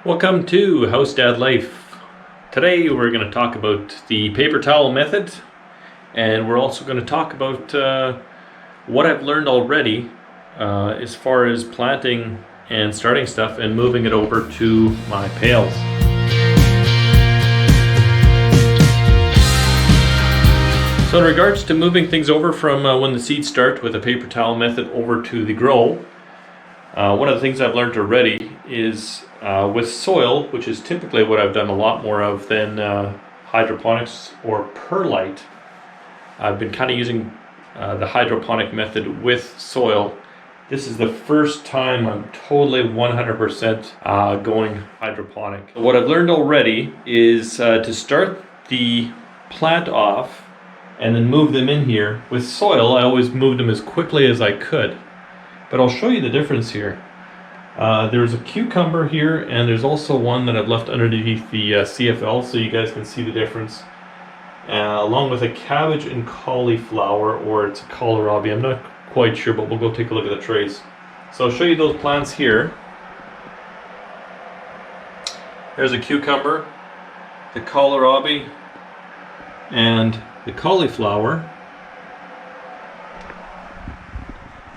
Welcome to House Dad Life. Today we're going to talk about the paper towel method, and we're also going to talk about what I've learned already as far as planting and starting stuff and moving it over to my pails. So in regards to moving things over from when the seeds start with a paper towel method over to the grow, one of the things I've learned already is with soil, which is typically what I've done a lot more of than hydroponics or perlite. I've been kind of using the hydroponic method with soil. This is the first time I'm totally 100% going hydroponic. What I've learned already is to start the plant off and then move them in here. With soil, I always moved them as quickly as I could. But I'll show you the difference here. There's a cucumber here, and there's also one that I've left underneath the CFL so you guys can see the difference. Along with a cabbage and cauliflower, or it's a kohlrabi, I'm not quite sure, but we'll go take a look at the trays. So I'll show you those plants here. There's a cucumber, the kohlrabi, and the cauliflower.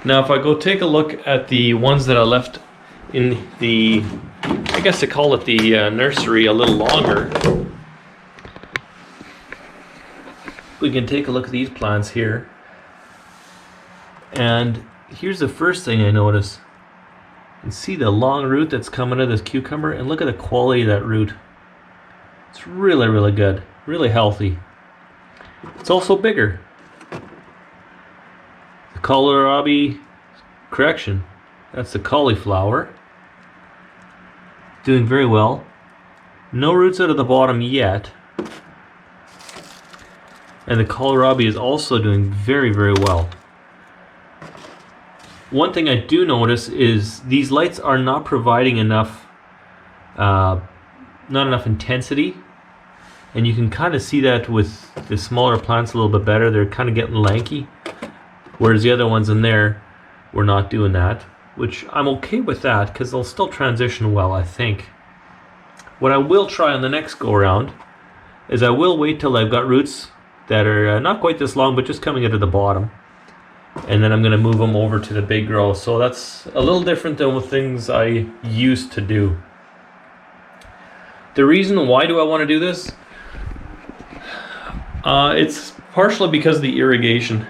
Now if I go take a look at the ones that I left in the, I guess they call it the nursery a little longer, we can take a look at these plants here. And here's the first thing I notice. You can see the long root that's coming out of this cucumber, and look at the quality of that root. It's really, really good, really healthy. It's also bigger. The kohlrabi, correction, that's the cauliflower. Doing very well. No roots out of the bottom yet. And the kohlrabi is also doing very, very well. One thing I do notice is these lights are not providing enough, not enough intensity. And you can kind of see that with the smaller plants a little bit better. They're kind of getting lanky. Whereas the other ones in there, we're not doing that, which I'm okay with that because they'll still transition well, I think. What I will try on the next go around is I will wait till I've got roots that are not quite this long, but just coming out of the bottom. And then I'm going to move them over to the big grow. So that's a little different than the things I used to do. The reason why do I want to do this? It's partially because of the irrigation.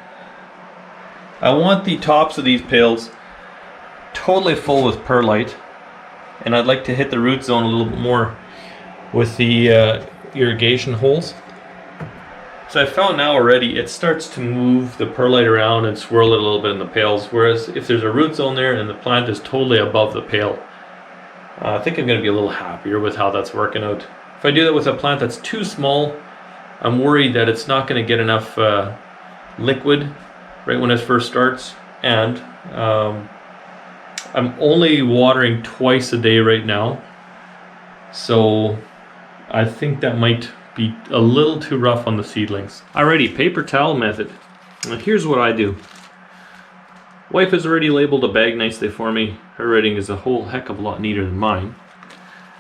I want the tops of these pails totally full with perlite, and I'd like to hit the root zone a little bit more with the irrigation holes. So I found now already it starts to move the perlite around and swirl it a little bit in the pails, whereas if there's a root zone there and the plant is totally above the pail, I think I'm going to be a little happier with how that's working out. If I do that with a plant that's too small, I'm worried that it's not going to get enough liquid right when it first starts, and I'm only watering twice a day right now, so I think that might be a little too rough on the seedlings. Alrighty, paper towel method. Now here's what I do. Wife has already labeled a bag nicely for me. Her writing is a whole heck of a lot neater than mine.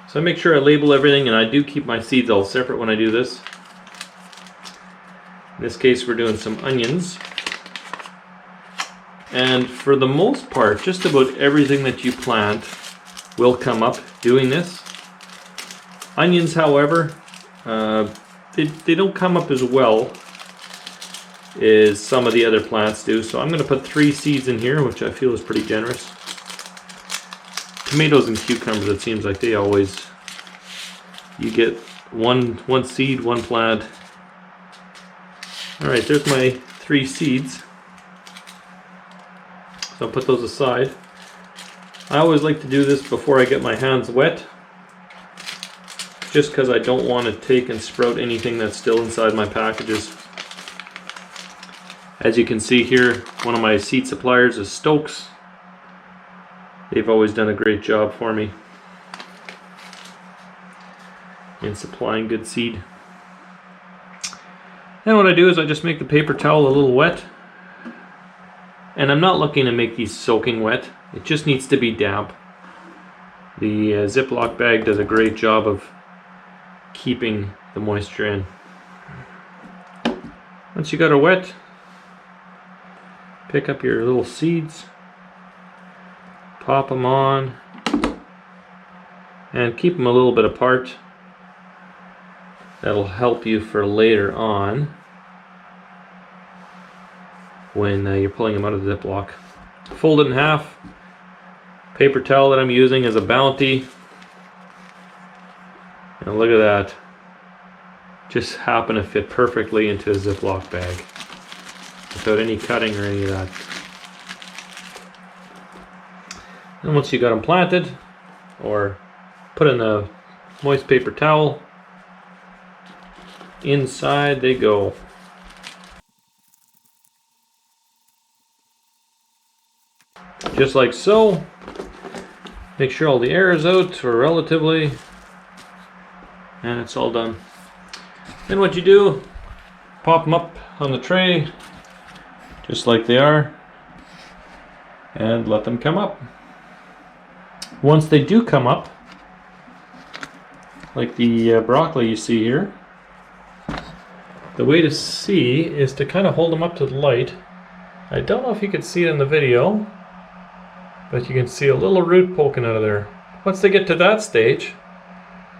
So I make sure I label everything, and I do keep my seeds all separate when I do this. In this case we're doing some onions. And for the most part, just about everything that you plant will come up doing this. Onions, however, they don't come up as well as some of the other plants do. So I'm going to put 3 seeds in here, which I feel is pretty generous. Tomatoes and cucumbers, it seems like they always, you get one seed, one plant. Alright, there's my 3 seeds. So I'll put those aside. I always like to do this before I get my hands wet, just because I don't want to take and sprout anything that's still inside my packages. As you can see here, one of my seed suppliers is Stokes. They've always done a great job for me in supplying good seed. And what I do is I just make the paper towel a little wet. And I'm not looking to make these soaking wet. It just needs to be damp. The Ziploc bag does a great job of keeping the moisture in. Once you got it wet, pick up your little seeds, pop them on, and keep them a little bit apart. That'll help you for later on when you're pulling them out of the Ziploc. Fold it in half. Paper towel that I'm using is a Bounty. And look at that. Just happen to fit perfectly into a Ziploc bag without any cutting or any of that. And once you got them planted or put in a moist paper towel, inside they go. Just like so. Make sure all the air is out, or relatively, and it's all done. Then what you do, pop them up on the tray, just like they are, and let them come up. Once they do come up, like the broccoli you see here, the way to see is to kind of hold them up to the light. I don't know if you can see it in the video, but you can see a little root poking out of there. Once they get to that stage,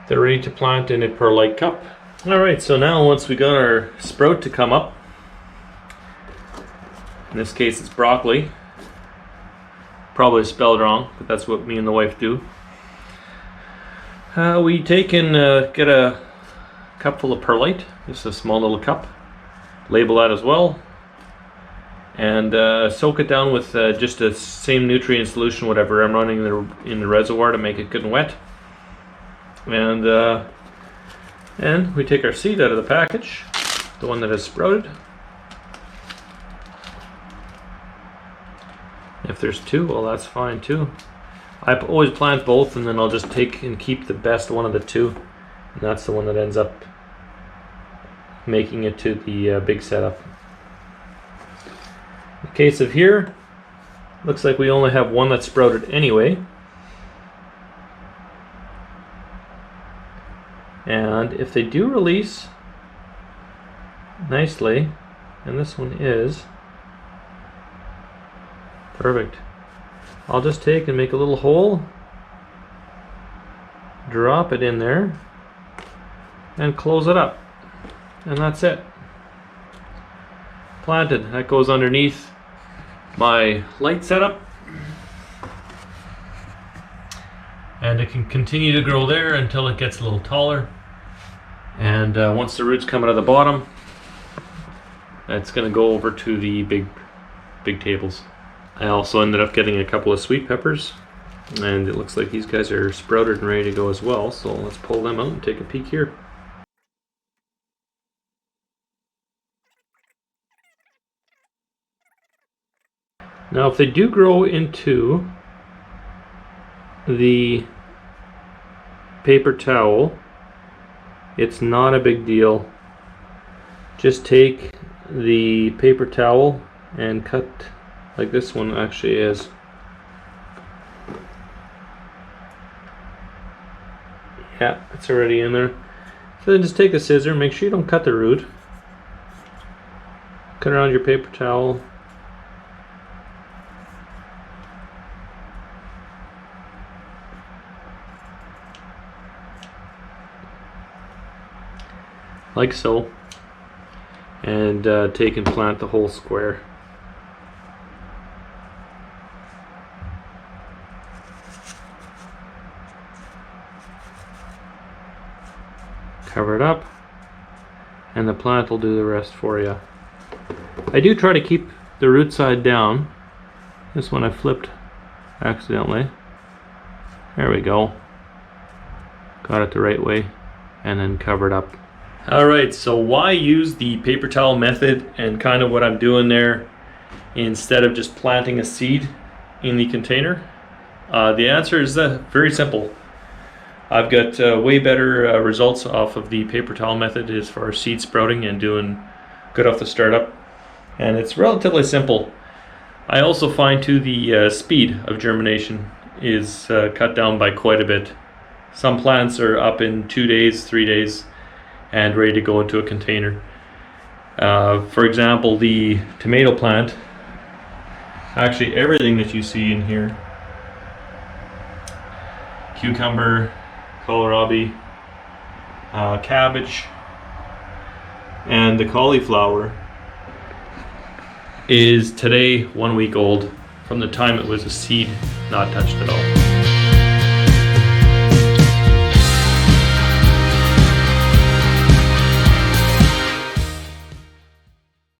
they're ready to plant in a Perlite cup. Alright, so now once we got our sprout to come up, in this case it's broccoli, probably spelled wrong, but that's what me and the wife do. We take and get a cup full of perlite, just a small little cup, label that as well, and soak it down with just the same nutrient solution, whatever I'm running in the reservoir to make it good and wet. And we take our seed out of the package, the one that has sprouted. If there's two, well, that's fine too. I always plant both, and then I'll just take and keep the best one of the two, and that's the one that ends up making it to the big setup. In the case of here, looks like we only have one that sprouted anyway. And if they do release nicely, and this one is perfect, I'll just take and make a little hole, drop it in there, and close it up. And that's it. Planted. That goes underneath my light setup, and it can continue to grow there until it gets a little taller. And once the roots come out of the bottom, it's going to go over to the big tables. I also ended up getting a couple of sweet peppers, and it looks like these guys are sprouted and ready to go as well. So let's pull them out and take a peek here. Now if they do grow into the paper towel, it's not a big deal. Just take the paper towel and cut like this one actually is. Yeah, it's already in there. So then just take a scissor, make sure you don't cut the root. Cut around your paper towel. Like so, and take and plant the whole square. Cover it up, and the plant will do the rest for you. I do try to keep the root side down. This one I flipped accidentally. There we go. Got it the right way, and then cover it up. Alright, so why use the paper towel method and kind of what I'm doing there instead of just planting a seed in the container? The answer is very simple. I've got way better results off of the paper towel method as far as seed sprouting and doing good off the startup. And it's relatively simple. I also find too the speed of germination is cut down by quite a bit. Some plants are up in 2 days, 3 days, and ready to go into a container. For example, the tomato plant, actually everything that you see in here, cucumber, kohlrabi, cabbage, and the cauliflower, is today 1 week old from the time it was a seed, not touched at all.